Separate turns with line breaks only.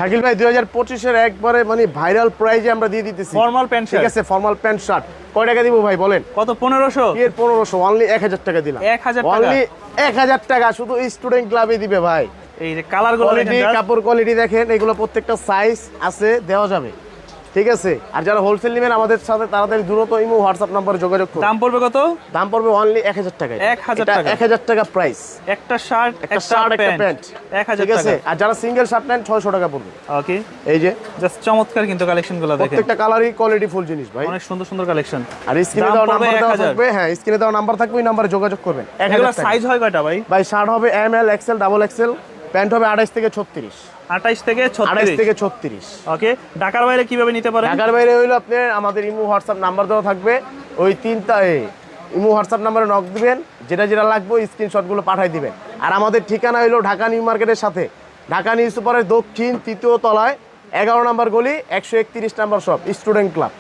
শাকিল ভাই 2025 এর একবারে মানে ভাইরাল প্রাইজে আমরা দিয়ে দিতেছি
ফর্মাল প্যান্ট
ঠিক
শার্ট।
আছে ফর্মাল প্যান্ট শার্ট কয় টাকা দিব ভাই বলেন
কত 1500?
এর 1500 অনলি 1000 টাকা দিলাম
1000 টাকা?
অনলি 1000 টাকা শুধু স্টুডেন্ট ক্লাবে দিবে ভাই
এই যে কালার গুলো
কোয়ালিটি
দেখেন
কাপড় কোয়ালিটি দেখেন এগুলো প্রত্যেকটা সাইজ আছে দেওয়া যাবে ঠিক আছে আর যারা হোলসেল নেবেন আমাদের সাথে তাড়াতাড়ি দ্রুত ইমো হোয়াটসঅ্যাপ নম্বরে যোগাযোগ করুন
দাম পড়বে কত?
দাম পড়বে অনলি 1000 টাকা
1000 টাকা?
1000 টাকা প্রাইস
একটা শার্ট
একটা শার্ট একটা প্যান্ট
1000
ঠিক আছে
টাকা।
আর যারা সিঙ্গেল শার্ট নেন 600 টাকা পড়বে
ওকে,
এই যে
জাস্ট চমৎকার কিন্তু কালেকশন গুলো দেখেন,
প্রত্যেকটা কালারই কোয়ালিটি ফুল জিনিস ভাই
অনেক সুন্দর সুন্দর কালেকশন।
আর স্ক্রিনে
দাম
দেওয়া
পড়বে
নাম্বার দেওয়া
1000
থাকবে হ্যাঁ স্ক্রিনে দেওয়া নাম্বার থাকবে ওই নাম্বারে যোগাযোগ করবেন 1000
এগুলো
টাকা।
সাইজ হয় কয়টা ভাই?
ভাই শার্ট হবে M L XL double XL pant হবে 28 থেকে 36
28 থেকে
28
36।
থেকে 36
ওকে, ঢাকার বাইরে কিভাবে নিতে পারেন?
ঢাকার বাইরে হইলো আপনার আমাদের ইমো হোয়াটসঅ্যাপ নাম্বার দেওয়া থাকবে ওই তিনটা ইমো হোয়াটসঅ্যাপ নাম্বারে নক দিবেন যেটা যেটা লাগবে স্ক্রিনশটগুলো পাঠিয়ে দিবেন আর আমাদের ঠিকানা হইলো ঢাকা নিউ মার্কেটের সাথে ঢাকা নিউ সুপারের দক্ষিণ তৃতীয় তলায় 11 নম্বর গলি 131 নম্বর শপ স্টুডেন্ট ক্লাব।